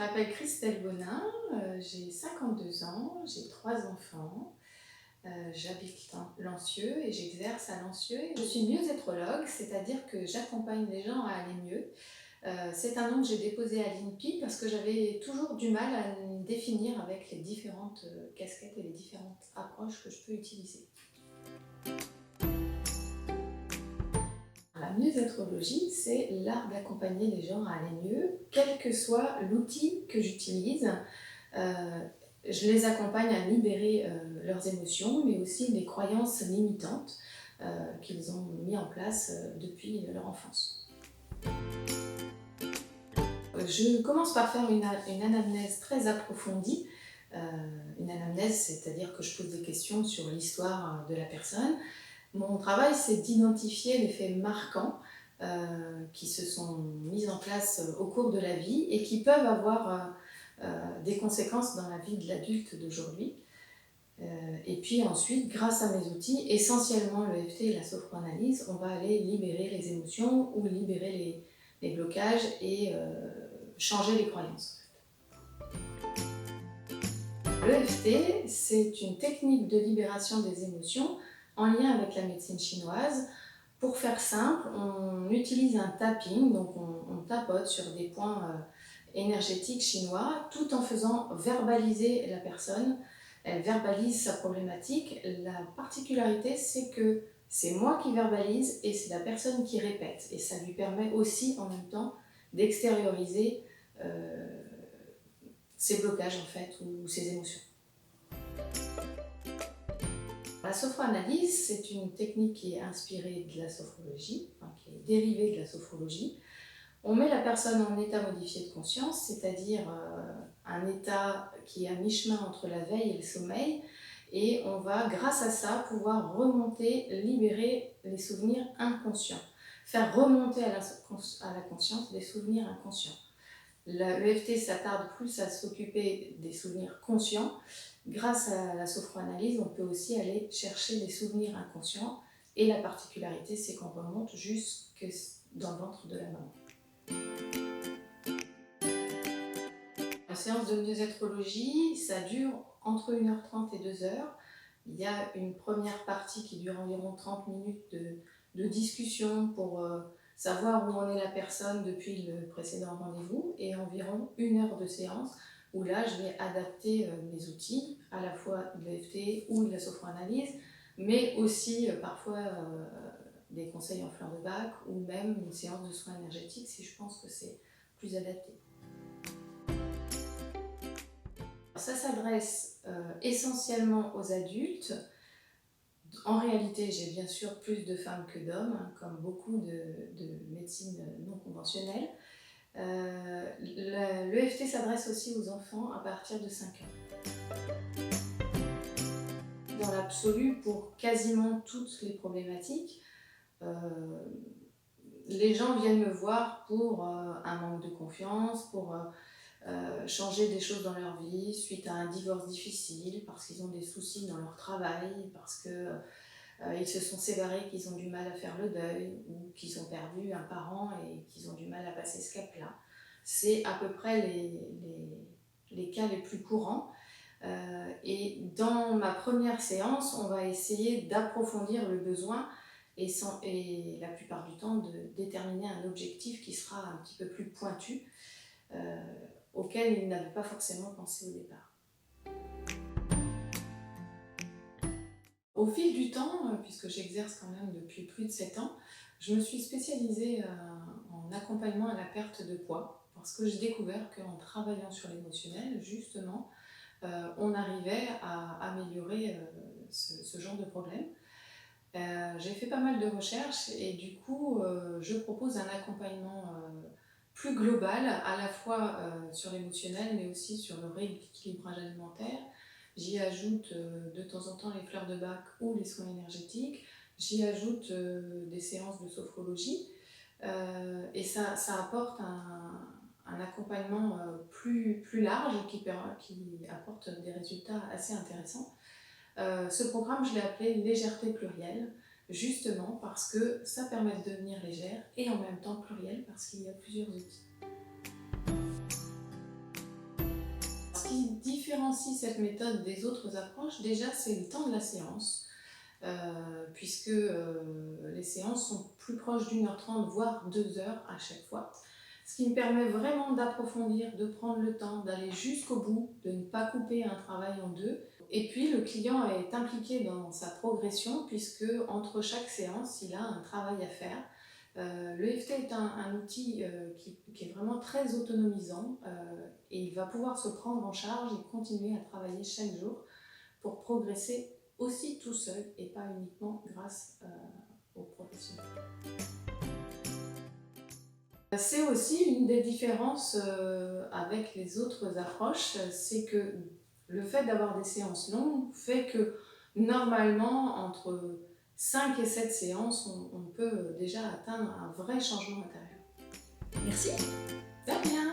m'appelle Christelle Bonin, j'ai 52 ans, j'ai 3 enfants, j'habite Lancieux et j'exerce à Lancieux. Je suis mieux-êtrologue, c'est-à-dire que j'accompagne les gens à aller mieux. C'est un nom que j'ai déposé à l'INPI parce que j'avais toujours du mal à me définir avec les différentes casquettes et les différentes approches que je peux utiliser. La mieux-êtrologie, c'est l'art d'accompagner les gens à aller mieux, quel que soit l'outil que j'utilise. Je les accompagne à libérer leurs émotions, mais aussi les croyances limitantes qu'ils ont mis en place depuis leur enfance. Je commence par faire une anamnèse très approfondie. Une anamnèse, c'est-à-dire que je pose des questions sur l'histoire de la personne. Mon travail, c'est d'identifier les faits marquants qui se sont mis en place au cours de la vie et qui peuvent avoir des conséquences dans la vie de l'adulte d'aujourd'hui. Et puis ensuite, grâce à mes outils, essentiellement l'EFT et la sophroanalyse, on va aller libérer les émotions ou libérer les blocages et changer les croyances. L'EFT, c'est une technique de libération des émotions en lien avec la médecine chinoise. Pour faire simple, on utilise un tapping, donc on tapote sur des points énergétiques chinois tout en faisant verbaliser la personne. Elle verbalise sa problématique. La particularité, c'est que c'est moi qui verbalise et c'est la personne qui répète. Et ça lui permet aussi en même temps d'extérioriser ses blocages en fait, ou ses émotions. La sophroanalyse, c'est une technique qui est inspirée de la sophrologie, enfin, qui est dérivée de la sophrologie. On met la personne en état modifié de conscience, c'est-à-dire un état qui est à mi-chemin entre la veille et le sommeil, et on va, grâce à ça, pouvoir remonter, libérer les souvenirs inconscients, faire remonter à la conscience des souvenirs inconscients. L'EFT s'attarde plus à s'occuper des souvenirs conscients. Grâce à la sophroanalyse, on peut aussi aller chercher les souvenirs inconscients. Et la particularité, c'est qu'on remonte jusque dans le ventre de la maman. La séance de mieux-êtrologie, ça dure entre 1h30 et 2h. Il y a une première partie qui dure environ 30 minutes de discussion pour savoir où en est la personne depuis le précédent rendez-vous et environ 1 heure de séance où là je vais adapter mes outils, à la fois de l'EFT ou de la sophroanalyse, mais aussi parfois des conseils en fleurs de bac ou même une séance de soins énergétiques si je pense que c'est plus adapté. Ça s'adresse essentiellement aux adultes. En réalité, j'ai bien sûr plus de femmes que d'hommes, comme beaucoup de médecines non conventionnelles. L'EFT s'adresse aussi aux enfants à partir de 5 ans. Dans l'absolu, pour quasiment toutes les problématiques, les gens viennent me voir pour un manque de confiance, pour changer des choses dans leur vie suite à un divorce difficile, parce qu'ils ont des soucis dans leur travail, parce qu'ils se sont séparés, qu'ils ont du mal à faire le deuil, ou qu'ils ont perdu un parent et qu'ils ont du mal à passer ce cap-là. C'est à peu près les cas les plus courants. Et dans ma première séance, on va essayer d'approfondir le besoin et la plupart du temps de déterminer un objectif qui sera un petit peu plus pointu, auquel ils n'avaient pas forcément pensé au départ. Au fil du temps, puisque j'exerce quand même depuis plus de 7 ans, je me suis spécialisée en accompagnement à la perte de poids parce que j'ai découvert qu'en travaillant sur l'émotionnel, justement, on arrivait à améliorer ce genre de problème. J'ai fait pas mal de recherches et du coup, je propose un accompagnement plus global, à la fois sur l'émotionnel, mais aussi sur le rééquilibrage alimentaire. J'y ajoute de temps en temps les fleurs de bac ou les soins énergétiques. J'y ajoute des séances de sophrologie. Et ça apporte un accompagnement plus large qui apporte des résultats assez intéressants. Ce programme, je l'ai appelé Légèreté plurielle, justement parce que ça permet de devenir légère et en même temps plurielle parce qu'il y a plusieurs outils. qui différencie cette méthode des autres approches, déjà, c'est le temps de la séance, puisque les séances sont plus proches d'1h30, voire 2 heures à chaque fois. Ce qui me permet vraiment d'approfondir, de prendre le temps, d'aller jusqu'au bout, de ne pas couper un travail en deux. Et puis le client est impliqué dans sa progression puisque entre chaque séance, il a un travail à faire. Le EFT est un outil qui est vraiment très autonomisant et il va pouvoir se prendre en charge et continuer à travailler chaque jour pour progresser aussi tout seul et pas uniquement grâce aux professionnels. C'est aussi une des différences avec les autres approches, c'est que le fait d'avoir des séances longues fait que normalement, entre 5 et 7 séances, on peut déjà atteindre un vrai changement intérieur. Merci. De rien.